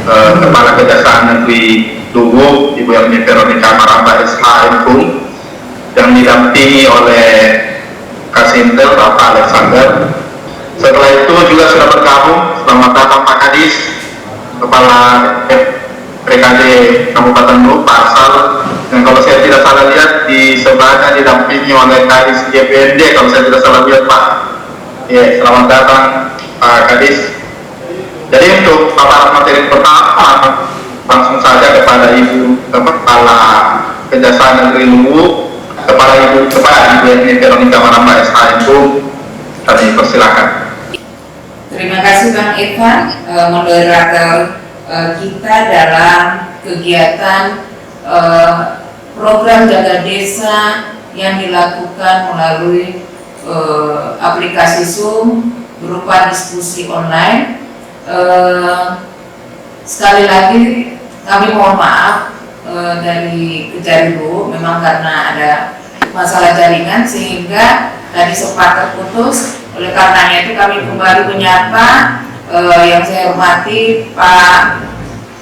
Kepala Kejaksaan Negeri Luwu, Ibu Erni Veronica Maramba SHMK, yang didampingi oleh Kasintel Bapak Alexander. Setelah itu juga sudah bergabung, selamat datang Pak Kadis, Kepala PKD Kabupaten Luwu, Pak Asal, dan kalau saya tidak salah lihat di sebelahnya didampingi oleh Kadis JPND, kalau saya tidak salah lihat Pak. Ya, selamat datang Pak Kadis. Jadi untuk paparan materi pertama, langsung saja kepada Ibu Kepala Kejaksaan Negeri Luwu, kepada Ibu Erni Veronica Maramba SHMK, kami persilakan. Terima kasih Bang Evan, moderator kita dalam kegiatan program Jaga Desa yang dilakukan melalui aplikasi Zoom berupa diskusi online. Sekali lagi kami mohon maaf dari Kejari-Luwu, memang karena ada masalah jaringan sehingga tadi sempat terputus. Oleh karenanya itu kami kembali menyapa yang saya hormati Pak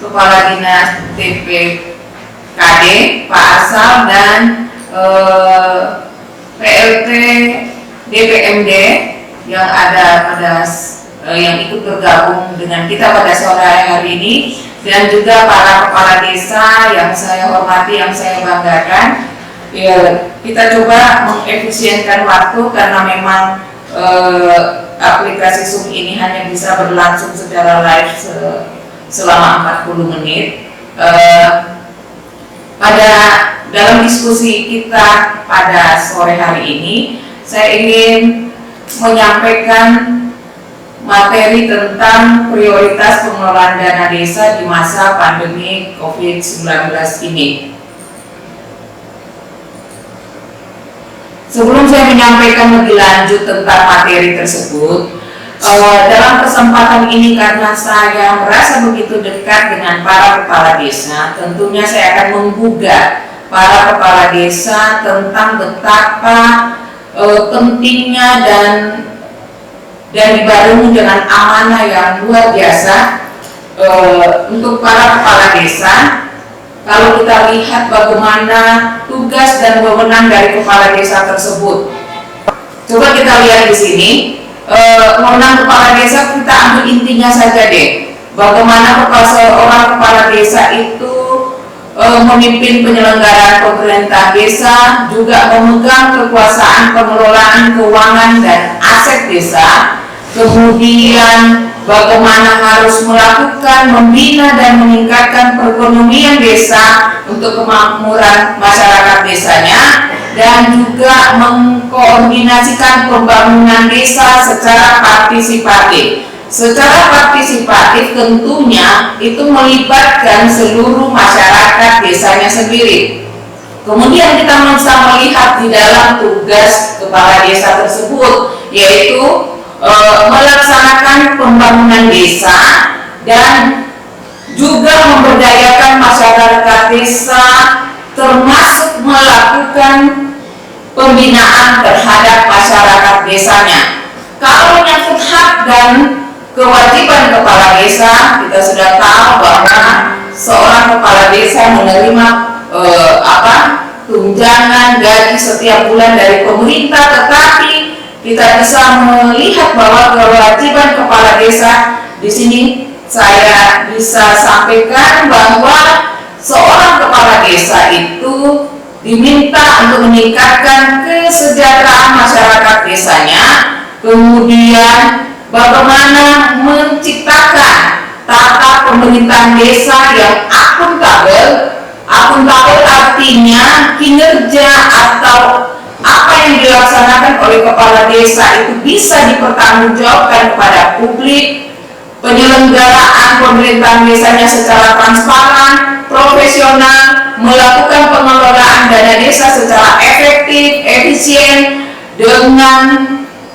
Kepala Dinas TPKD, Pak Asal, dan PLT DPMD yang ada pada yang ikut bergabung dengan kita pada sore hari ini, dan juga para kepala desa yang saya hormati, yang saya banggakan. Ya, kita coba mengefisienkan waktu karena memang aplikasi Zoom ini hanya bisa berlangsung secara live selama 40 menit. Pada dalam diskusi kita pada sore hari ini, saya ingin menyampaikan materi tentang prioritas pengelolaan dana desa di masa pandemi COVID-19 ini. Sebelum saya menyampaikan lebih lanjut tentang materi tersebut, dalam kesempatan ini karena saya merasa begitu dekat dengan para kepala desa, tentunya saya akan menggugah para kepala desa tentang betapa pentingnya dan dibarengi dengan amanah yang luar biasa untuk para kepala desa. Kalau kita lihat bagaimana tugas dan wewenang dari kepala desa tersebut, coba kita lihat di sini. Wewenang kepala desa kita ambil intinya saja deh. Bagaimana seorang kepala desa itu memimpin penyelenggaraan pemerintah desa, juga memegang kekuasaan pengelolaan keuangan dan aset desa, kemudian bagaimana harus melakukan, membina dan meningkatkan perekonomian desa untuk kemakmuran masyarakat desanya, dan juga mengkoordinasikan pembangunan desa secara partisipatif. Secara partisipatif tentunya itu melibatkan seluruh masyarakat desanya sendiri. Kemudian kita bisa melihat di dalam tugas kepala desa tersebut, yaitu melaksanakan pembangunan desa dan juga memberdayakan masyarakat desa, termasuk melakukan pembinaan terhadap masyarakat desanya. Kalau menyangkut hak dan kewajiban kepala desa, kita sudah tahu bahwa seorang kepala desa menerima tunjangan gaji setiap bulan dari pemerintah, tetapi kita bisa melihat bahwa kewajiban kepala desa di sini saya bisa sampaikan bahwa seorang kepala desa itu diminta untuk meningkatkan kesejahteraan masyarakat desanya, kemudian bagaimana menciptakan tata pemerintahan desa yang akuntabel. Akuntabel artinya kinerja atau apa yang dilaksanakan oleh kepala desa itu bisa dipertanggungjawabkan kepada publik, penyelenggaraan pemerintahan desanya secara transparan, profesional, melakukan pengelolaan dana desa secara efektif, efisien, dengan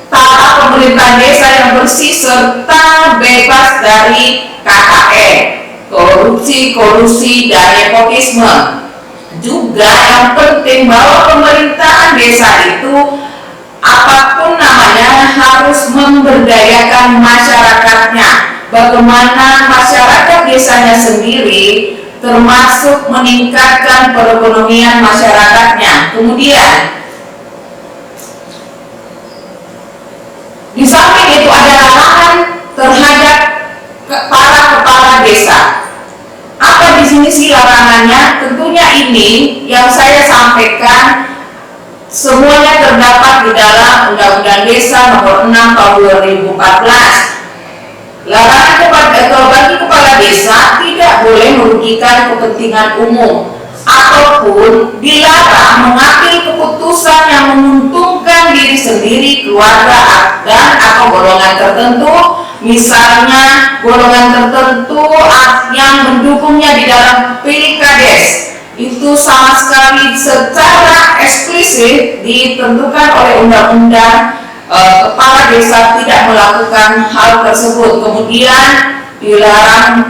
tata pemerintahan desa yang bersih serta bebas dari KKN, korupsi, kolusi, dan nepotisme. Juga yang penting bahwa pemerintahan desa itu apapun harus memberdayakan masyarakatnya. Bagaimana masyarakat di desanya sendiri, termasuk meningkatkan perekonomian masyarakatnya. Kemudian di samping itu ada larangan terhadap para kepala desa. Apa di sini sih larangannya? Tentunya ini yang saya sampaikan semuanya terdapat di dalam Undang-Undang Desa Nomor 6 Tahun 2014. Larangan bagi kepala desa tidak boleh merugikan kepentingan umum ataupun dilarang mengambil keputusan yang menguntungkan diri sendiri, keluarga, dan atau golongan tertentu. Misalnya golongan tertentu yang mendukungnya di dalam pilkades, itu sama sekali secara eksplisit ditentukan oleh undang-undang. Kepala desa tidak melakukan hal tersebut. Kemudian dilarang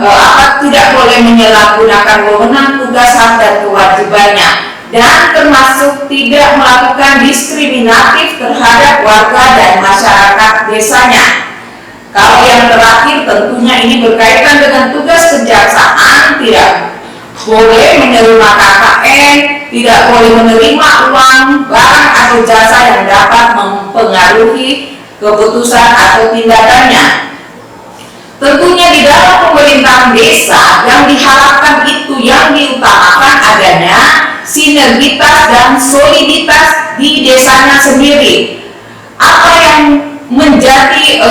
tidak boleh menyalahgunakan wewenang, tugas, hak, dan kewajibannya, dan termasuk tidak melakukan diskriminatif terhadap warga dan masyarakat desanya. Kalau yang terakhir tentunya ini berkaitan dengan tugas kejaksaan, tidak boleh menerima KKN, tidak boleh menerima uang, barang, atau jasa yang dapat mempengaruhi keputusan atau tindakannya. Tentunya di dalam pemerintahan desa yang diharapkan itu yang diutamakan adanya sinergitas dan soliditas di desanya sendiri. Apa yang menjadi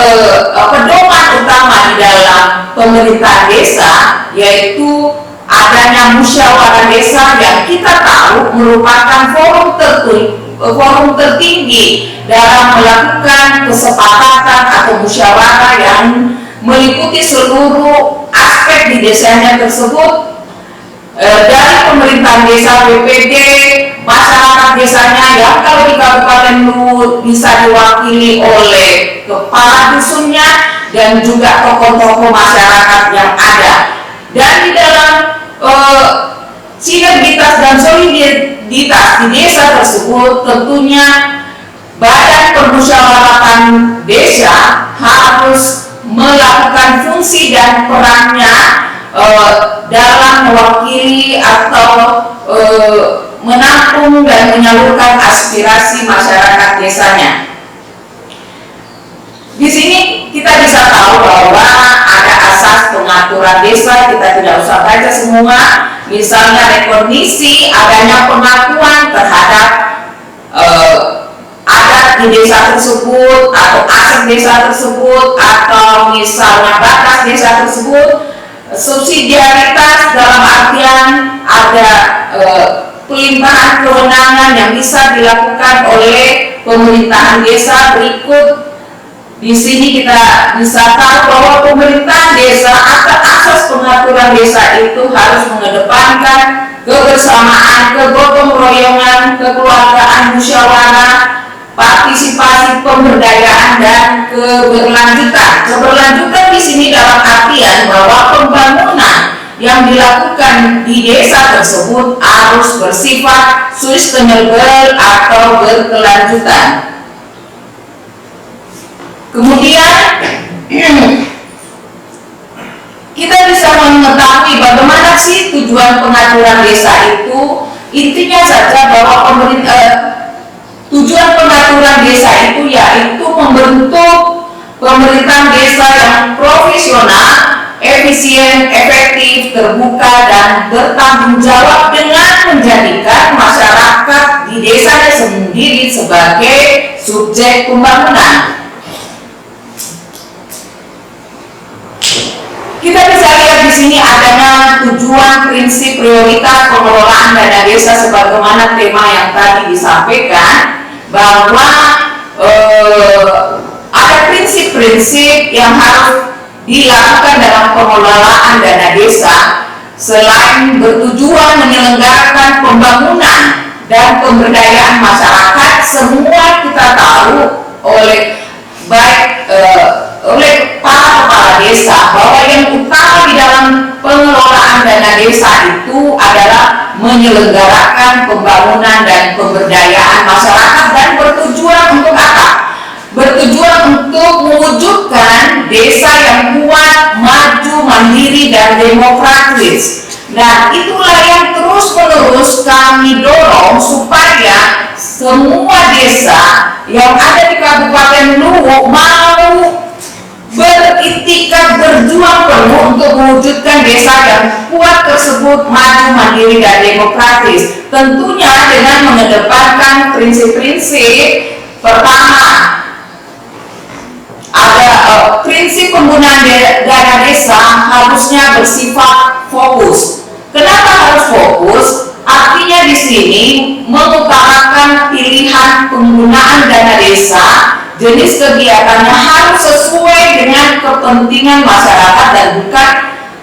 pedoman utama di dalam pemerintahan desa yaitu adanya musyawarah desa yang kita tahu merupakan forum tertinggi dalam melakukan kesepakatan atau musyawarah yang meliputi seluruh aspek di desanya tersebut, dari pemerintahan desa, BPD, masyarakat desanya yang kalau di Kabupaten Luwu bisa diwakili oleh kepala dusunnya dan juga tokoh-tokoh masyarakat yang ada. Dan di dalam sinergitas dan soliditas di desa tersebut, tentunya badan permusyawaratan desa harus melakukan fungsi dan perannya dalam mewakili atau menampung dan menyalurkan aspirasi masyarakat desanya. Di sini kita bisa tahu bahwa ada asas pengaturan desa, kita tidak usah baca semua. Misalnya rekognisi adanya pengakuan terhadap adat di desa tersebut atau aset desa tersebut, atau misalnya batas desa tersebut. Subsidiaritas dalam artian ada pelimpahan kewenangan yang bisa dilakukan oleh pemerintahan desa. Berikut di sini kita bisa tahu bahwa pemerintahan desa atau asas pengaturan desa itu harus mengedepankan kebersamaan, kegotong royongan, kekeluargaan, musyawarah, partisipasi, pemberdayaan, dan keberlanjutan. Keberlanjutan di sini dalam artian bahwa pembangunan yang dilakukan di desa tersebut harus bersifat sustainable atau berkelanjutan. Kemudian kita bisa mengetahui bagaimana sih tujuan pengaturan desa itu. Intinya saja bahwa tujuan pengaturan desa itu yaitu membentuk pemerintahan desa yang profesional, efisien, efektif, terbuka, dan bertanggung jawab dengan menjadikan masyarakat di desanya sendiri sebagai subjek pembangunan. Kita bisa lihat di sini adanya tujuan, prinsip, prioritas pengelolaan dana desa sebagaimana tema yang tadi disampaikan, bahwa ada prinsip-prinsip yang harus dilakukan dalam pengelolaan dana desa. Selain bertujuan menyelenggarakan pembangunan dan pemberdayaan masyarakat, semua kita tahu oleh para kepala desa bahwa yang utama di dalam pengelolaan dana desa itu adalah menyelenggarakan pembangunan dan pemberdayaan masyarakat, dan bertujuan untuk apa? Bertujuan untuk mewujudkan desa yang kuat, maju, mandiri, dan dan demokratis. Nah, itulah yang terus-menerus kami dorong supaya semua desa yang ada di Kabupaten Luwu mau beriktikad berjuang penuh untuk mewujudkan desa yang kuat tersebut maju, mandiri, dan demokratis. Tentunya dengan mengedepankan prinsip-prinsip. Pertama, ada prinsip penggunaan dana desa harusnya bersifat fokus. Kenapa harus fokus? Artinya di sini mengutamakan pilihan penggunaan dana desa, jenis kegiatannya harus sesuai dengan kepentingan masyarakat dan bukan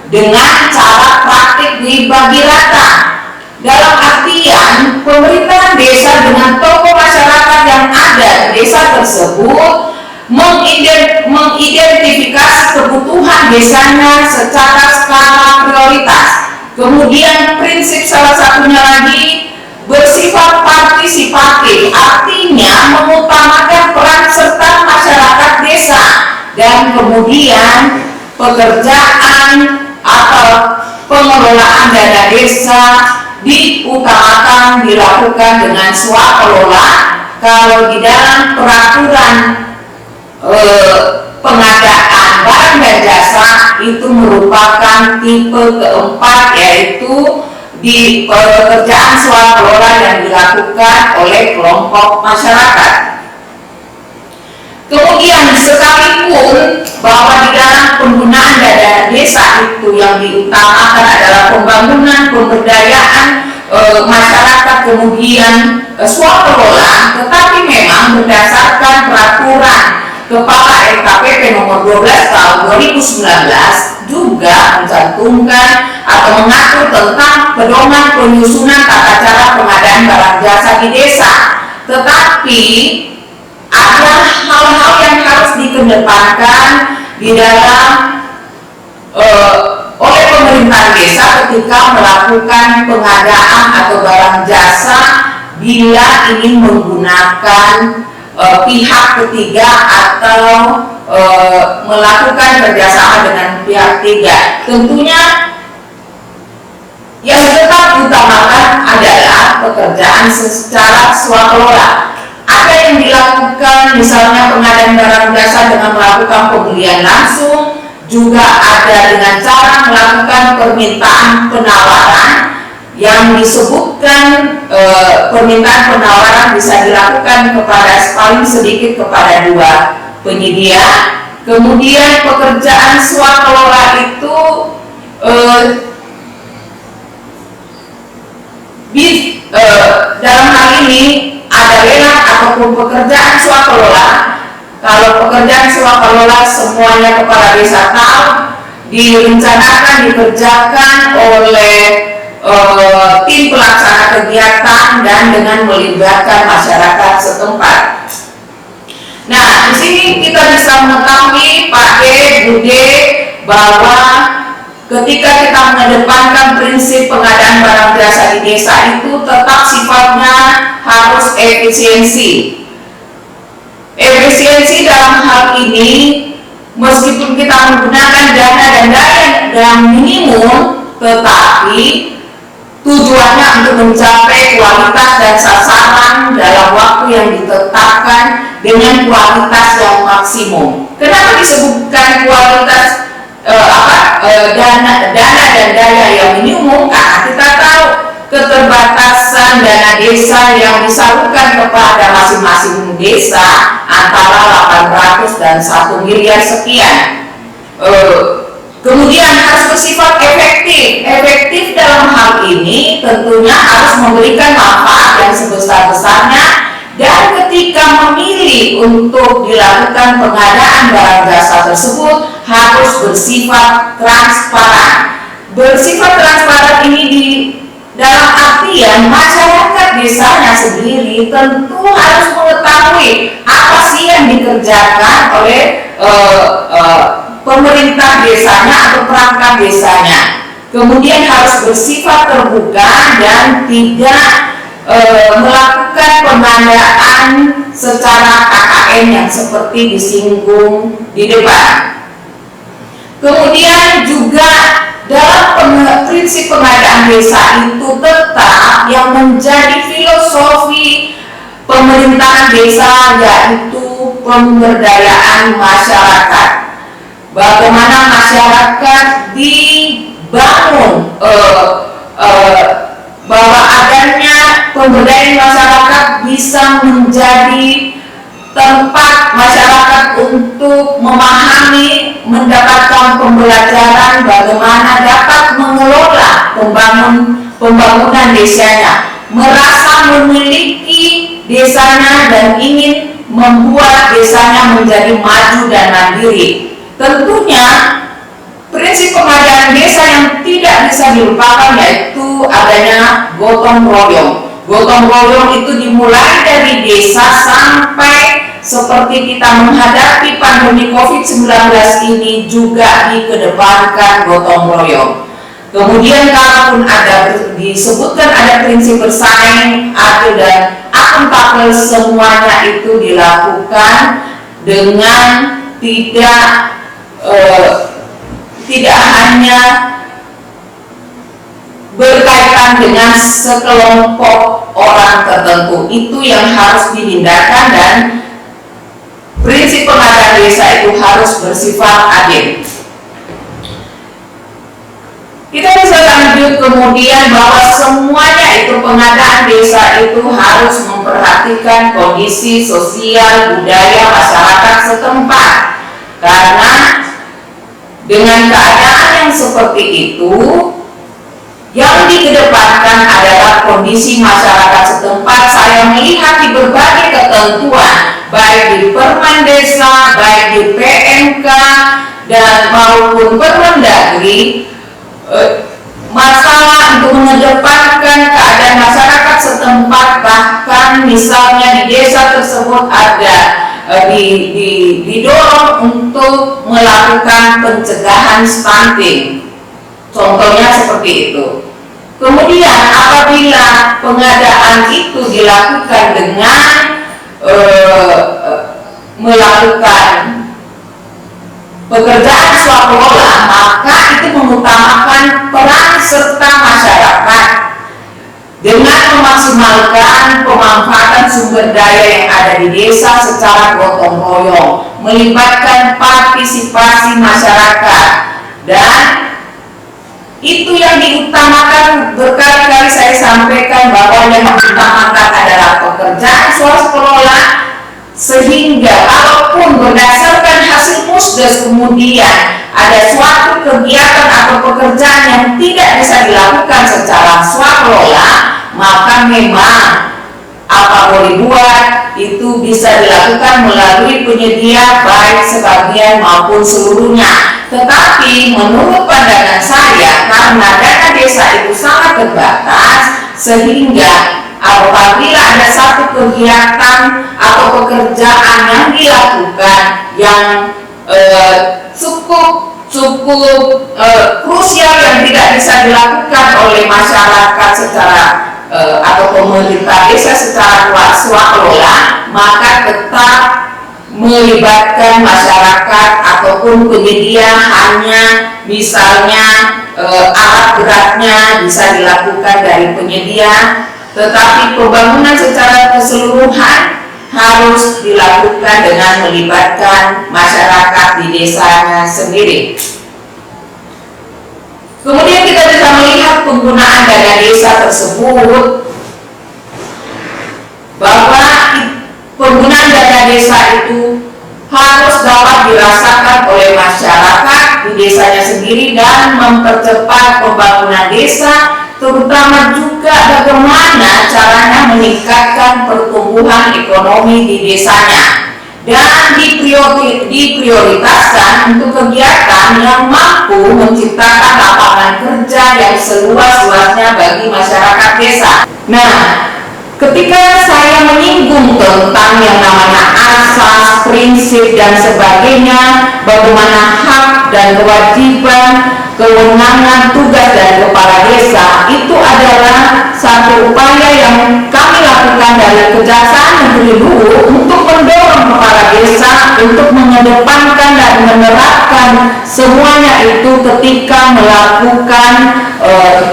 dengan cara praktik dibagi rata. Dalam artian pemerintahan desa dengan tokoh masyarakat yang ada di desa tersebut mengidentifikasi kebutuhan desanya secara skala prioritas. Kemudian prinsip salah satunya lagi bersifat partisipatif, artinya mengutamakan peran serta masyarakat desa, dan kemudian pekerjaan atau pengelolaan dana desa diutamakan dilakukan dengan swakelola. Kalau di dalam peraturan pengadaan barang dan jasa itu merupakan tipe keempat, yaitu di pekerjaan swakelola yang dilakukan oleh kelompok masyarakat. Kemudian sekalipun bahwa di dalam penggunaan dana desa itu yang diutamakan adalah pembangunan pemberdayaan masyarakat, kemudian swakelola, tetapi memang berdasarkan peraturan Kepala LKPP nomor 12 tahun 2019 juga mencantumkan atau mengatur tentang pedoman penyusunan tata cara pengadaan barang jasa di desa. Tetapi ada hal-hal yang harus dikedepankan di dalam oleh pemerintah desa ketika melakukan pengadaan atau barang jasa bila ingin menggunakan pihak ketiga atau melakukan kerjasama dengan pihak ketiga. Tentunya yang tetap utamakan adalah pekerjaan secara swakelola. Ada yang dilakukan misalnya pengadaan barang jasa dengan melakukan pembelian langsung, juga ada dengan cara melakukan permintaan penawaran yang disebutkan permintaan penawaran bisa dilakukan kepada paling sedikit kepada 2 penyedia. Kemudian pekerjaan swakelola itu dalam hal ini ada lelang ataupun pekerjaan swakelola. Kalau pekerjaan swakelola semuanya kepala desa tahu direncanakan dikerjakan oleh tim pelaksana kegiatan dan dengan melibatkan masyarakat setempat. Nah, di sini kita bisa mengetahui Pak D, Bu D, bahwa ketika kita mengedepankan prinsip pengadaan barang jasa di desa itu tetap sifatnya harus efisiensi. Efisiensi dalam hal ini meskipun kita menggunakan dana dan daya yang minimum, tetapi tujuannya untuk mencapai kualitas dan sasaran dalam waktu yang ditetapkan dengan kualitas yang maksimum. Kenapa disebutkan kualitas dana dan daya yang minimum? Karena kita tahu keterbatasan dana desa yang disalurkan kepada masing-masing desa antara 800 dan 1 miliar sekian. Kemudian harus bersifat efektif. Efektif dalam hal ini tentunya harus memberikan manfaat yang sebesar-besarnya, dan ketika memilih untuk dilakukan pengadaan barang jasa tersebut harus bersifat transparan. Bersifat transparan ini di dalam artian masyarakat desanya sendiri tentu harus mengetahui apa sih yang dikerjakan oleh pemerintah desanya atau perangkat desanya. Kemudian harus bersifat terbuka dan tidak melakukan pengadaan secara KKN yang seperti disinggung di depan. Kemudian juga prinsip pengadaan desa itu tetap yang menjadi filosofi pemerintahan desa, yaitu pemberdayaan masyarakat. Bagaimana masyarakat dibangun, bahwa adanya pemberdayaan masyarakat bisa menjadi tempat masyarakat untuk memahami, mendapatkan pembelajaran bagaimana dapat mengelola pembangunan desanya, merasa memiliki desanya dan ingin membuat desanya menjadi maju dan mandiri. Tentunya prinsip pengadaan desa yang tidak bisa dilupakan yaitu adanya gotong royong. Gotong royong itu dimulai dari desa sampai seperti kita menghadapi pandemi COVID-19 ini juga dikedepankan gotong royong. Kemudian kalaupun ada disebutkan ada prinsip bersaing, adil dan akuntabel, semuanya itu dilakukan dengan tidak hanya berkaitan dengan sekelompok orang tertentu. Itu yang harus dihindarkan, dan prinsip pengadaan desa itu harus bersifat adil. Kita bisa lanjut kemudian bahwa semuanya itu pengadaan desa itu harus memperhatikan kondisi sosial budaya masyarakat setempat, karena dengan keadaan yang seperti itu yang dikedepankan adalah kondisi masyarakat setempat. Saya melihat di berbagai ketentuan, baik di Permen Desa, baik di PMK dan maupun Permendagri, masalah untuk mengedepankan keadaan masyarakat setempat, bahkan misalnya di desa tersebut ada didorong untuk melakukan pencegahan stunting. Contohnya seperti itu. Kemudian apabila pengadaan itu dilakukan dengan melakukan pekerjaan swakelola, maka itu mengutamakan peran serta masyarakat dengan memaksimalkan pemanfaatan sumber daya yang ada di desa secara gotong royong, melibatkan partisipasi masyarakat, dan itu yang diutamakan. Berkali-kali saya sampaikan bahwa yang diutamakan adalah pekerjaan swakelola, sehingga kalaupun berdasarkan hasil musdes kemudian ada suatu kegiatan atau pekerjaan yang tidak bisa dilakukan secara swakelola, maka memang apa boleh buat itu bisa dilakukan melalui penyedia, baik sebagian maupun seluruhnya. Tetapi menurut pandangan saya, karena dana desa itu sangat terbatas, sehingga apabila ada satu kegiatan atau pekerjaan yang dilakukan yang cukup krusial yang tidak bisa dilakukan oleh masyarakat secara atau pemerintah desa secara swakelola, maka tetap melibatkan masyarakat ataupun penyedia, hanya misalnya alat beratnya bisa dilakukan dari penyedia, tetapi pembangunan secara keseluruhan harus dilakukan dengan melibatkan masyarakat di desanya sendiri. Kemudian kita bisa melihat penggunaan dana desa tersebut, bahwa penggunaan dana desa itu harus dapat dirasakan oleh masyarakat di desanya sendiri dan mempercepat pembangunan desa, terutama juga bagaimana caranya meningkatkan pertumbuhan ekonomi di desanya, dan diprioritaskan untuk kegiatan yang mampu menciptakan lapangan kerja yang seluas-luasnya bagi masyarakat desa. Nah, ketika saya menyinggung tentang yang namanya asas, prinsip dan sebagainya, bagaimana hak dan kewajiban, kewenangan, tugas dari kepala desa itu adalah satu upaya yang kami lakukan dari Kejaksaan Negeri Luwu untuk mendorong kepala desa untuk mengedepankan dan menerapkan semuanya itu ketika melakukan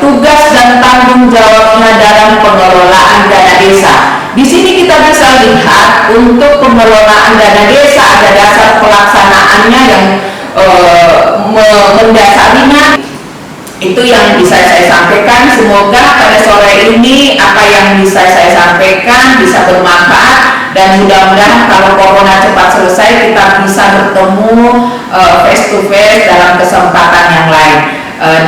tugas dan tanggung jawabnya dalam pengelolaan dana desa. Di sini kita bisa lihat untuk pengelolaan dana desa ada dasar pelaksanaannya yang mendasarinya. Itu yang bisa saya sampaikan. Semoga pada sore ini apa yang bisa saya sampaikan bisa bermanfaat, dan mudah-mudahan kalau corona cepat selesai kita bisa bertemu face to face dalam kesempatan yang lain.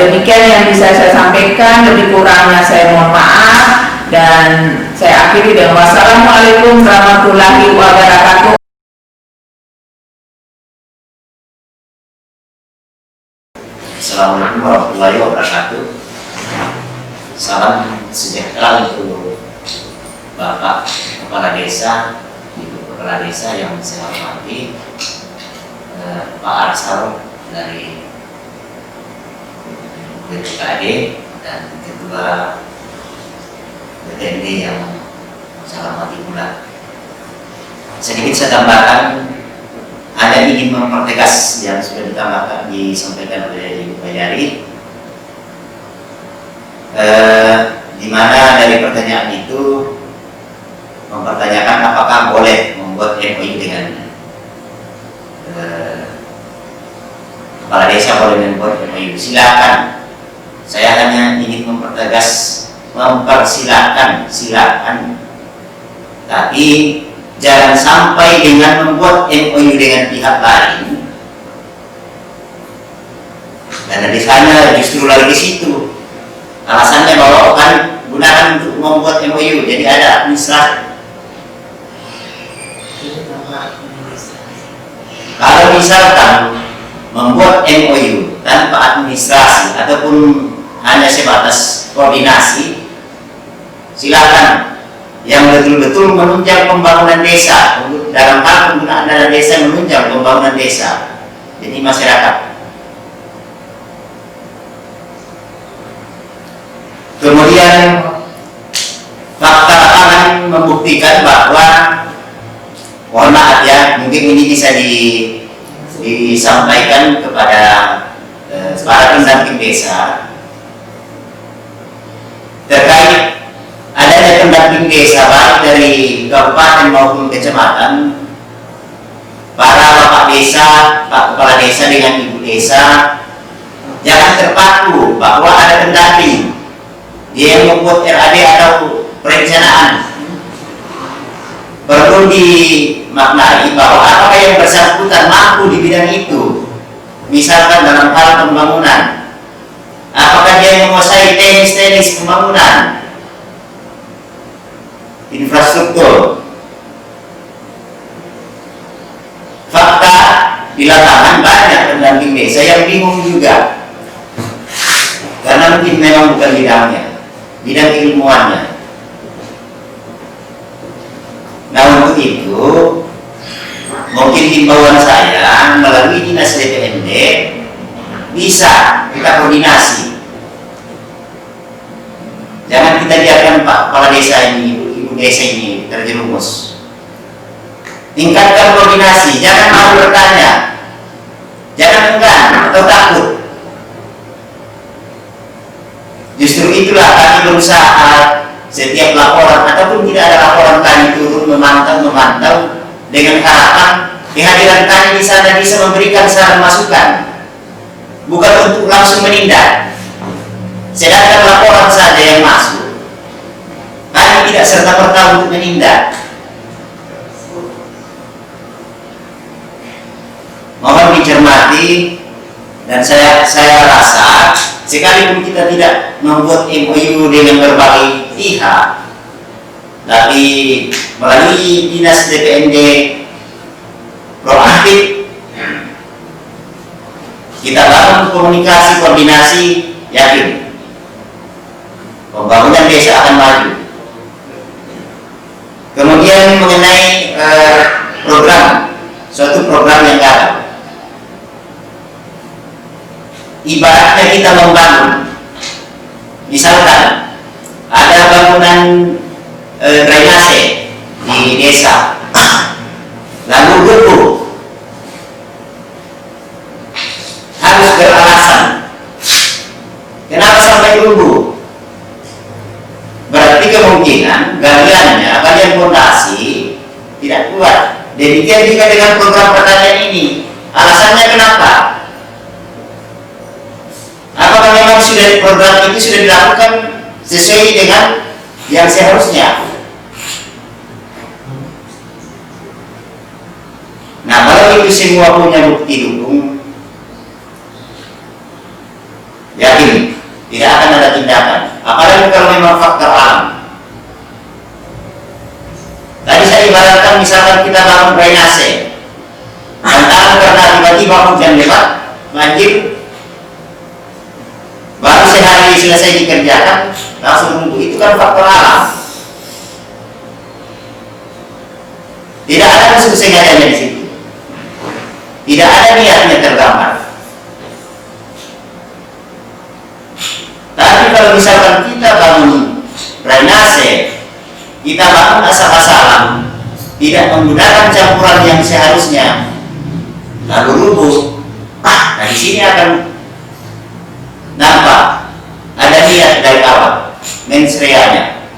Demikian yang bisa saya sampaikan, lebih kurangnya saya mohon maaf, dan saya akhiri dengan wassalamualaikum warahmatullahi wabarakatuh. Assalamualaikum warahmatullahi wabarakatuh. Salam sejahtera untuk Bapak Kepala Desa, Ibu Kepala Desa yang saya hormati, Pak Arsal dari BPKD dan Ketua BPND yang saya hormati pula. Sedikit saya tambahkan, ada ingin mempertegas yang sudah disampaikan oleh Ibu Bayari, di mana dari pertanyaan itu mempertanyakan apakah boleh membuat MOU dengan kepala desa, boleh membuat MOU. Silakan. Saya hanya ingin mempertegas, silakan. Tapi jangan sampai dengan membuat MOU dengan pihak lain, karena di sana justru lagi di situ alasannya bahwa kan gunakan untuk membuat MOU, jadi ada administrasi. Kalau misalkan membuat MOU tanpa administrasi ataupun hanya sebatas koordinasi, silakan. Yang betul-betul menunjang pembangunan desa, dalam hal penggunaan dana desa menunjang pembangunan desa, jadi masyarakat. Kemudian fakta lapangan membuktikan bahwa, mohon maaf ya, mungkin ini bisa disampaikan kepada para pendamping desa terkait adanya pendamping desa baik dari kabupaten maupun kecamatan. Para bapak desa, pak kepala desa dengan ibu desa jangan terpaku bahwa ada pendamping dia yang membuat RAD atau perencanaan. Perlu dimaknai bahwa apakah yang bersangkutan mampu di bidang itu, misalkan dalam hal pembangunan, apakah dia menguasai teknis pembangunan, infrastruktur. Fakta di lapangan banyak pendamping desa yang bingung juga, karena mungkin memang bukan bidangnya, bidang ilmuannya. Nah, untuk itu mungkin himbauan saya melalui dinas DPND bisa kita koordinasi. Jangan kita biarkan Pak Kepala Desa ini, Ibu Desa ini terjerumus. Tingkatkan koordinasi, jangan malu bertanya, jangan enggan atau takut. Justru itulah kami berusaha setiap laporan ataupun tidak ada laporan, kami turun memantau dengan harapan kehadiran kami di sana bisa memberikan saran masukan, bukan untuk langsung menindak. Sedangkan laporan saja yang masuk, kami tidak serta-merta untuk menindak. Mohon dicermati, dan saya rasa sekalipun kita tidak membuat MOU dengan berbagai pihak, tapi melalui dinas DPND proaktif kita bangun komunikasi, koordinasi, yakin pembangunan desa akan maju. Kemudian mengenai program, suatu program yang gagal, ibaratnya kita membangun, misalkan ada bangunan drainase di desa, lalu rubuh, harus beralasan. Kenapa sampai rubuh? Berarti kemungkinan galian fondasi tidak kuat. Demikian juga dengan program pertanian ini. Alasannya kenapa? Apakah memang program itu sudah dilakukan sesuai dengan yang seharusnya? Nah, kalau itu semua punya bukti dukung, yakin tidak akan ada tindakan. Apalagi kalau memang faktor alam. Tadi saya ibaratkan misalkan kita bangun drainase, lantaran karena tiba-tiba hujan lebat, banjir, baru sehari selesai dikerjakan, langsung runtuh. Itu kan faktor alam. Tidak ada unsur sengajanya di situ. Tidak ada niatnya tergambar. Tapi kalau misalkan kita bangun drainase, kita bangun asal-asalan, tidak menggunakan campuran yang seharusnya, lalu rubuh, nah di sini akan nampak ada niat dari awal, mens reanya.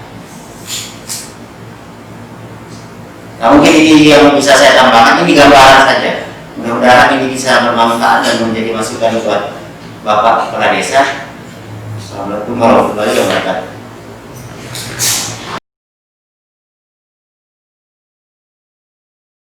Nah, mungkin ini yang bisa saya tambahkan, ini gambaran saja. Mudah-mudahan ini bisa bermanfaat dan menjadi masukan buat Bapak Kepala Desa. Assalamualaikum warahmatullahi wabarakatuh.